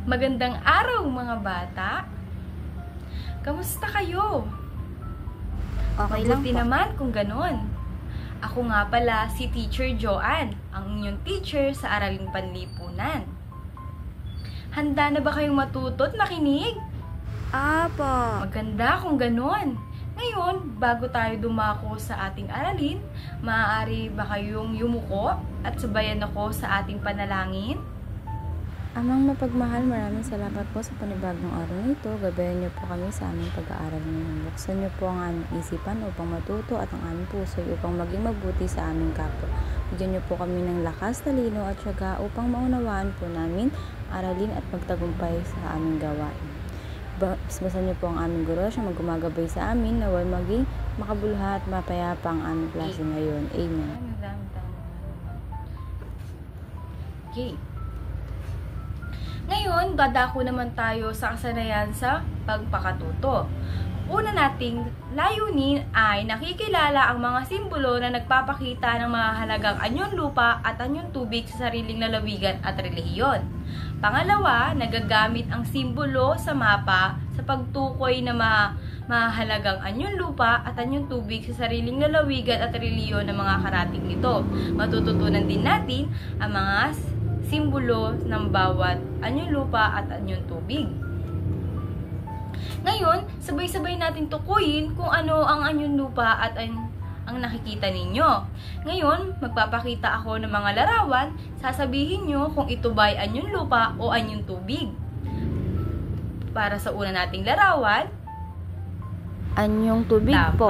Magandang araw mga bata! Kamusta kayo? Okay lang Mabuti po. naman kung ganon. Ako nga pala si Teacher Joanne, ang inyong teacher sa Araling Panlipunan. Handa na ba kayong matuto at makinig? Apo. Maganda kung ganon. Ngayon, bago tayo dumako sa ating aralin, maaari ba kayong yumuko at sabayan ako sa ating panalangin? Amang mapagmahal, maraming salamat po sa panibagong araw nito. Gabayan niyo po kami sa aming pag-aaral ngayon. Buksan niyo po ang aming isipan upang matuto at ang aming puso upang maging mabuti sa aming kapwa. Bigyan niyo po kami ng lakas, talino at syaga upang maunawaan po namin, aralin at magtagumpay sa aming gawain. Basbasan niyo po ang aming guro siya magumagabay sa amin naway maging makabuluhan at mapayapa ang aming klase ngayon. Amen. Okay. Ngayon, dadako naman tayo sa kasanayan sa pagpakatuto. Una nating layunin ay nakikilala ang mga simbolo na nagpapakita ng mga halagang anyong lupa at anyong tubig sa sariling lalawigan at relihiyon. Pangalawa, nagagamit ang simbolo sa mapa sa pagtukoy na mahalagang anyong lupa at anyong tubig sa sariling lalawigan at relihiyon ng mga karating nito. Matututunan din natin ang mga simbolo ng bawat anyong lupa at anyong tubig. Ngayon, sabay-sabay natin tukuyin kung ano ang anyong lupa at ang nakikita ninyo. Ngayon, magpapakita ako ng mga larawan, sasabihin nyo kung ito ba ay anyong lupa o anyong tubig. Para sa una nating larawan, Anyong tubig tama. po.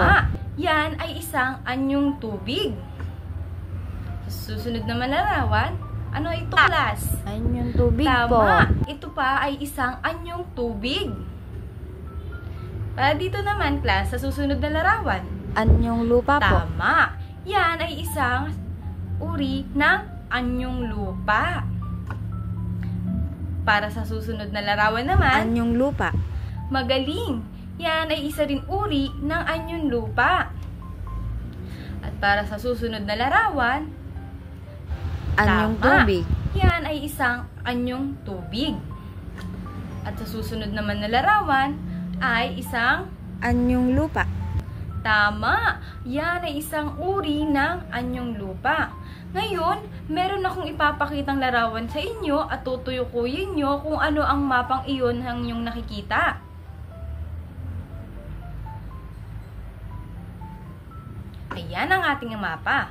Yan ay isang anyong tubig. Sa susunod naman larawan, ano ito, class? Anyong tubig po. Tama. Ito pa ay isang anyong tubig. Para dito naman, class, sa susunod na larawan. Anyong lupa po. Tama. Yan ay isang uri ng anyong lupa. Para sa susunod na larawan naman, Anyong lupa. magaling. Yan ay isa rin uri ng anyong lupa. At para sa susunod na larawan, Anyong tama. tubig. Yan ay isang anyong tubig. At sa susunod naman na larawan ay isang Anyong lupa. tama. Yan ay isang uri ng anyong lupa. Ngayon, meron akong ipapakitang larawan sa inyo at tutuyukuyin nyo kung ano ang mapang iyon ang inyong nakikita. Ayan ang ating mapa.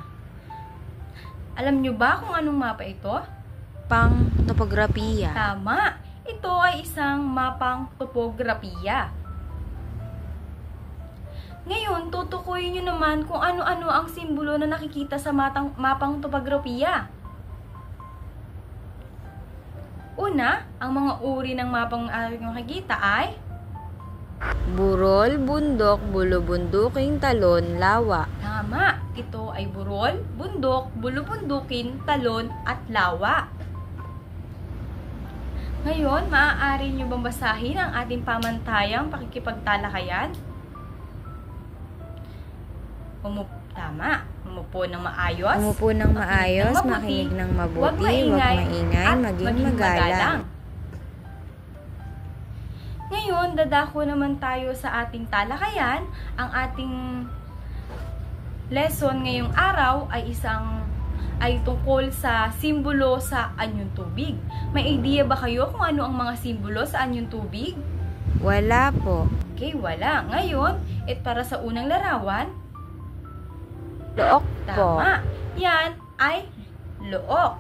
Alam nyo ba kung anong mapa ito? Pang topografiya. Tama. Ito ay isang mapang topografiya. Ngayon, tutukuyin nyo naman kung ano-ano ang simbolo na nakikita sa mapang topografiya. Una, ang mga uri ng mapang nakikita ay Burol, bundok, bulubunduking, talon, lawa. tama. Ito ay burol, bundok, bulubundukin, talon, at lawa. Ngayon, maaari nyo bang basahin ang ating pamantayang pakikipagtalakayan? Tama. Umupo ng maayos. Umupo ng maayos, makinig makinig ng mabuti, huwag maingay, at maging magalang. Ngayon, dadako naman tayo sa ating talakayan. Ang ating lesson ngayong araw ay tungkol sa simbolo sa anyong tubig. May idea ba kayo kung ano ang mga simbolo sa anyong tubig? Wala po. Okay, wala. Ngayon, para sa unang larawan, Look po. tama. Yan ay look.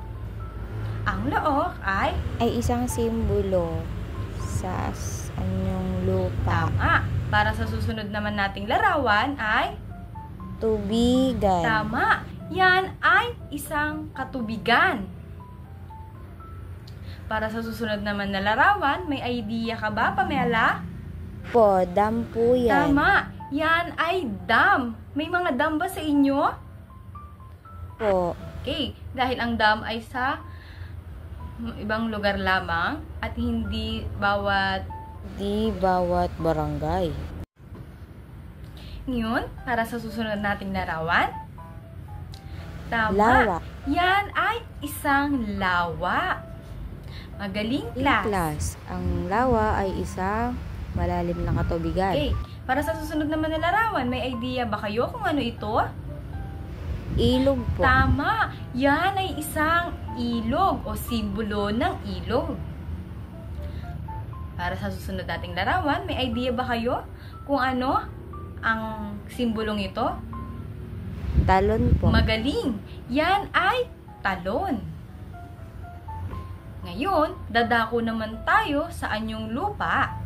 Ang look ay Ay isang simbolo sa anyong lupa. tama. Para sa susunod naman nating larawan ay Tubigan. tama. Yan ay isang katubigan. Para sa susunod naman na larawan, may idea ka ba, Pamela? Po, dam po yan. Tama. Yan ay dam. May mga dam ba sa inyo? Po. Okay. Dahil ang dam ay sa ibang lugar lamang at hindi bawat Di bawat barangay. Ngayon, para sa susunod nating larawan, tama. Lawa. Yan ay isang lawa. Magaling, In class. class, ang lawa ay isang malalim na katubigan. Okay. Para sa susunod naman na larawan, may idea ba kayo kung ano ito? Ilog po. Tama! Yan ay isang ilog o simbolo ng ilog. Para sa susunod nating larawan, may idea ba kayo kung ano ang simbolong ito? Talon po. Magaling! Yan ay talon. Ngayon, dadako naman tayo sa anyong lupa.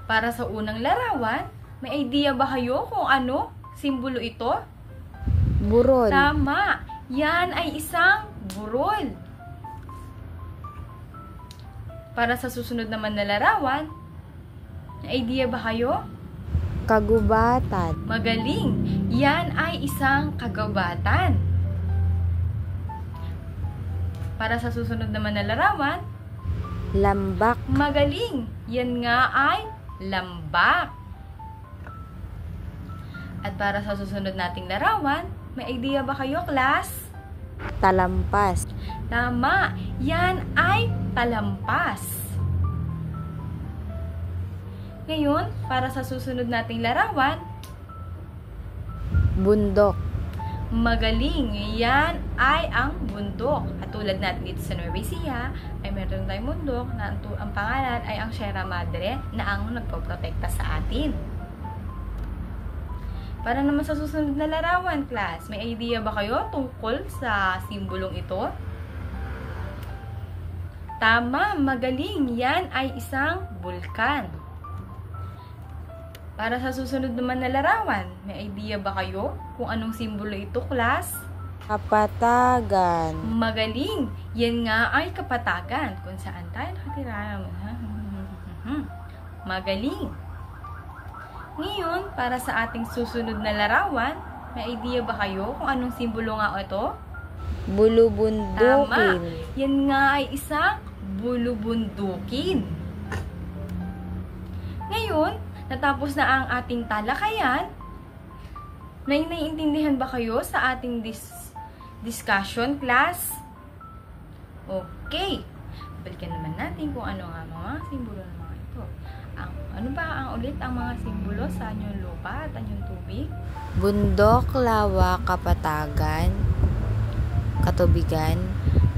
Para sa unang larawan, may idea ba kayo kung ano simbolo ito? Burol. Tama! Yan ay isang burol. Para sa susunod naman na larawan, may idea ba kayo? Kagubatan. Magaling! Yan ay isang kagubatan. Para sa susunod naman na larawan, Lambak. magaling! Yan nga ay lambak. At para sa susunod nating larawan, may idea ba kayo, class? Talampas. Tama! Yan ay talampas. Ngayon, para sa susunod nating larawan, Bundok. magaling! Yan ay ang bundok. At tulad natin dito sa Nueva Ecija, ay meron tayong bundok na ang pangalan ay ang Sierra Madre na ang nagpoprotekta sa atin. Para naman sa susunod na larawan, class, may idea ba kayo tungkol sa simbolong ito? Tama, magaling. Yan ay isang bulkan. Para sa susunod naman na larawan, may idea ba kayo kung anong simbolo ito, class? Kapatagan. Magaling. Yan nga ay kapatagan kung saan tayo nakatira. Magaling. Ngayon, para sa ating susunod na larawan, may idea ba kayo kung anong simbolo nga ito? Bulubundukin. Tama. Yan nga ay isang bulubundukin. Ngayon, natapos na ang ating talakayan. Naiintindihan ba kayo sa ating discussion, class? Okay. Balikan naman natin kung ano nga mga simbolo ng mga ito. Ano ba ang ulit ang mga simbolo sa anyong lupa at anyong tubig? Bundok, lawa, kapatagan, katubigan,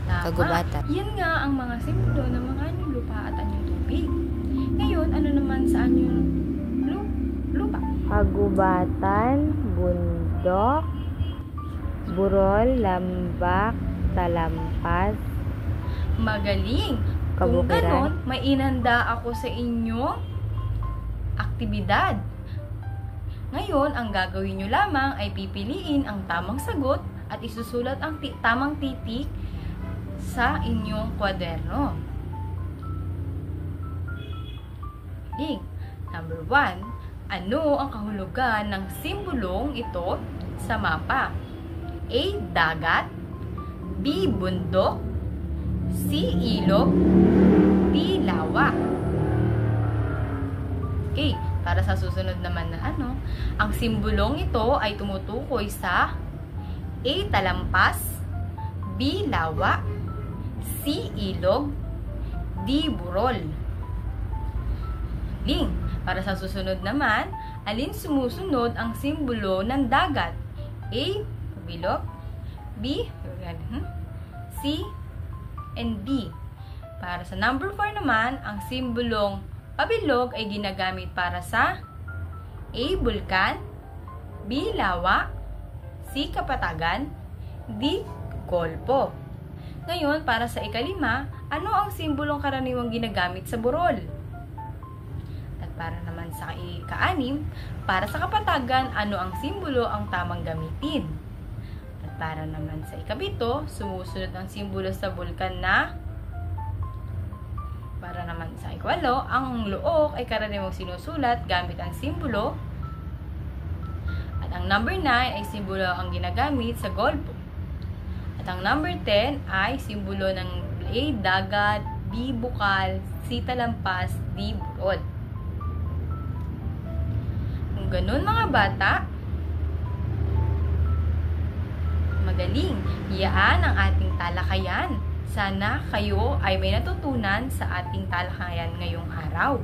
Tama. kagubatan. Yan nga ang mga simbolo ng mga anyong lupa at anyong tubig. Ngayon, ano naman sa anyong lupa? Kagubatan, bundok, burol, lambak, talampas, Magaling! Kung Kabukiran. ganon, may inanda ako sa inyong aktibidad. Ngayon, ang gagawin nyo lamang ay pipiliin ang tamang sagot at isusulat ang tamang titik sa inyong kwaderno. Galing! Number 1, ano ang kahulugan ng simbolong ito sa mapa? A. Dagat, B. Bundok, C. Ilog, D. Lawa. Okay, para sa susunod naman na ang simbolong ito ay tumutukoy sa A. Talampas, B. Lawa, C. Ilog, D. Burol. Galing! Para sa susunod naman, alin sumusunod ang simbolo ng dagat? A. Pabilog, B. C. and D. Para sa number 4 naman, ang simbolong pabilog ay ginagamit para sa A. Bulkan, B. Lawa, C. Kapatagan, D. Golpo. Ngayon, para sa ikalima, ano ang simbolong karaniwang ginagamit sa burol? At para naman sa ika-anim, para sa kapatagan, ano ang simbolo ang tamang gamitin? At para naman sa ikabito, sumusunod ang simbolo sa bulkan na. Para naman sa ikwalo, ang luok ay karaniwang sinusulat gamit ang simbolo. At ang number 9 ay simbolo ang ginagamit sa golpo. At ang number 10 ay simbolo ng A. Dagat, B. Bukal, C. Talampas, D. Burol. Kung ganun mga bata, magaling. Iyaan ang ating talakayan Sana kayo ay may natutunan sa ating talakayan ngayong araw.